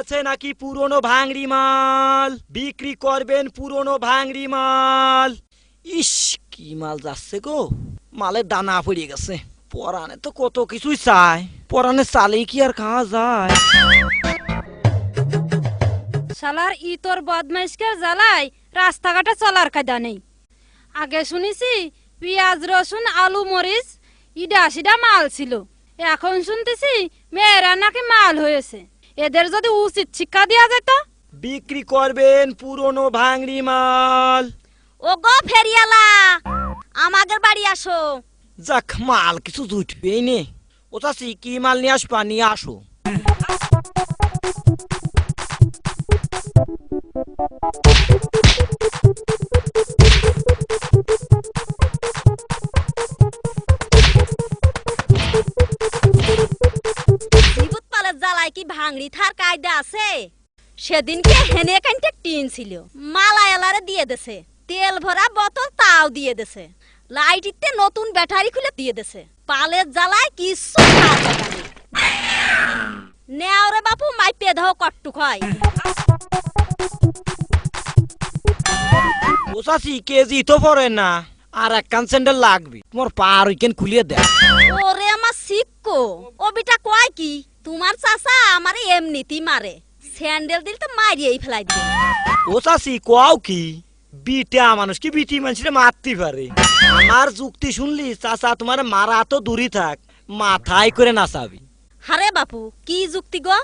আছে নাকি পুরনো ভাঙড়ি মাল? বিক্রি করবেন পুরনো ভাঙড়ি মাল। ইস, কি মাল যাচ্ছে গো, মালের দানা পড়ে গেছে। পরানে তো কত কিছুই চায়, পরানে চালেই কি আর খাওয়া যায়? শালার ইতর বদমাইশকে জ্বালায় রাস্তাঘাটে চলার কায়দা নেই। আগে শুনেছি পেঁয়াজ রসুন আলু মরিচ ইডা সিডা মাল ছিল, এখন শুনতেছি মেয়েরা নাকি মাল হয়েছে। এদের যদি উচিত শিক্ষা দেওয়া যেত। বিক্রি করবেন পুরনো ভাঙড়ি মাল। ও গো ফেরিয়ালা, আমাদের বাড়ি আসো। যাক, মাল কিছু জুটবেই নে। ও চাচি, কি মাল নিয়ে আসবা, নিয়ে আসো। বিভূত পালের জ্বালায় কি ভাঙড়ি থার কায়দা আছে? সেদিনকে হেনে কানতে টিন ছিল, মালায়ালারে দিয়ে দেছে। তেল ভরা বোতল তাও দিয়ে দেছে। লাইটিতে নতুন ব্যাটারি খুলে দিয়ে দেছে। পালের জ্বালায় কিছু নেওরে বাপু মাইপে দাও কট্টুক হয়। ও চাচি, কেজি তো পড়ে না, আর এক কান স্যান্ডেল লাগবে। তোমার পার ওইখান খুলিয়ে দেয়। ওরে আমার শিক্ষো, ও বিটা কয় কি তোমার চাচা আমারে এমনিতেই মারে, স্যান্ডেল দিল তো মারিয়েই ফেলাই দিবে। ও চাচি, কোয়াও কি, বিটা মানুষ কি বিটি মানুষের মারতে পারে? আমার যুক্তি শুনলি চাচা তোমার মারা তো দূরই থাক, মাথায় করে নাচাবি। হারে বাপু, কি যুক্তি গো?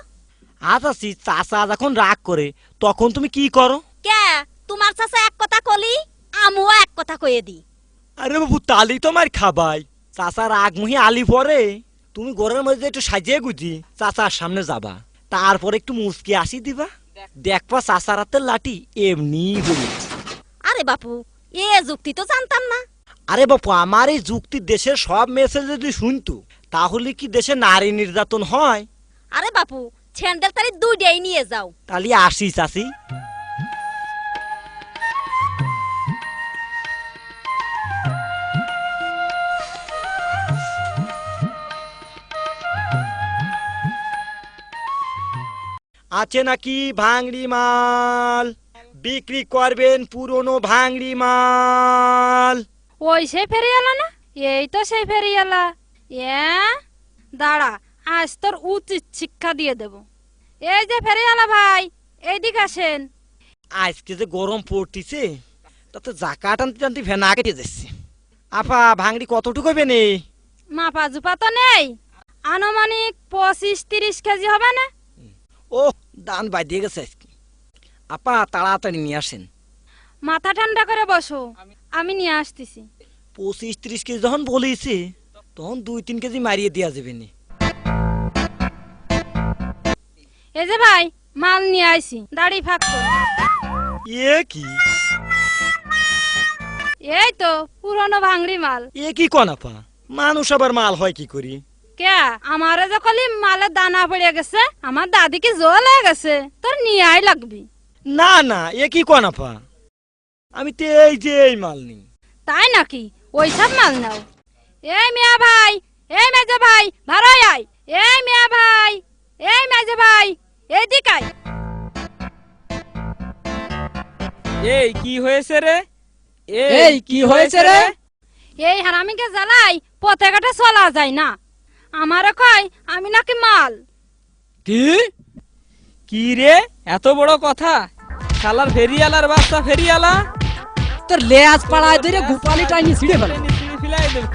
চাচি, চাচা যখন রাগ করে তখন তুমি কি করো? কে তোমার চাচা এক কথা কলি, আমিও এক কথা কয়ে দি। আরে বাবু, তালি তোমার খাবাই। চাচা রাগ মুহি আলি পরে তুমি ঘরের মধ্যে একটু সাজিয়ে গুজি চাচার সামনে যাবা, তারপরে একটু মুসকি আসি দিবা, দেখবা চাচার হাতের লাঠি এমনি হয়ে। আরে বাপু, এ যুক্তি তো জানতাম না। আরে বাপু, আমার এই যুক্তি দেশের সব মেসেজ যদি শুনতো তাহলে কি দেশে নারী নির্যাতন হয়? আরে বাপু, স্যান্ডেল তারি দুইটাই নিয়ে যাও। তাহলে আসি চাচি। আছে নাকি ভাঙড়ি মাল? বিক্রি করবেন পুরনো ভাঙড়ি মাল। ওই সেই ফেরিয়ালা না? এই তো সেই ফেরিয়ালা। দাঁড়া, আজ তোর উচিত শিক্ষা দিয়ে দেব। এই যে ফেরিয়ালা ভাই, এইদিকে আসেন। আজকে যে গরম পড়তিছে, তাতে জাকা টানতে টানতে ভেনা কেটে যাচ্ছে। আপা, ভাঙড়ি কতটুকু হবে নে? মাপা জুপা তো নেই, আনুমানিক 25-30 কেজি হবে না? ও, দান বাজিয়ে গেছে আজকে। আপা, তাড়াতাড়ি নিয়ে আসেন। মাথা ঠান্ডা করে বসো, আমি নিয়ে আসতেছি। 25-30 কেজি যখন বলেছে তখন 2-3 কেজি মারিয়ে দেওয়া যাবে নি। এই যে ভাই, মাল নিয়ে আইছি, দাড়ি ফাঁক করো। এ কি? এই তো পুরনো ভাঙড়ি মাল। এ কি কোন আপা? মানুষ আবার মাল হয় কি করি? কে আমারে যখন মালের দানা পড়ে গেছে, আমার দাদি কি জল হয়ে গেছে, তোর নিয়ে আই লাগবি। না না, এ কি কোন আপা? আমি তো এই যে এই মাল নি। তাই নাকি? ওই সব মাল নাও। এই মিয়া ভাই, এই মেজে ভাই, ভাড়াই আই। এই মিয়া ভাই, এই মেজে ভাই, এদিকে আই। এই কি হয়েছে রে? এই কি হয়েছে রে? এই হারামিকে জ্বালাই পথে ঘাটে চলা যায় না। আমারে কয় আমি নাকি মাল। কি কি রে, এত বড় কথা? শালার ফেরিয়ালার বাচ্চা ফেরিয়ালা, তোর লেজ পাড়ায় ধরে গোপালি টাইনি ছিঁড়ে ফেলে। ফিলাই দেব।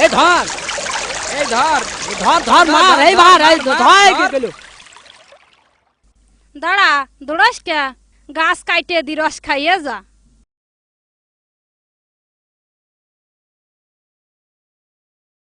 এই ধর, এই ধর ধর ধর মার, এই মার, এই ধর কি গেল। দাঁড়া, দৌড়াস কে? গাছ কাইটে দি রস খাইয়ে যা।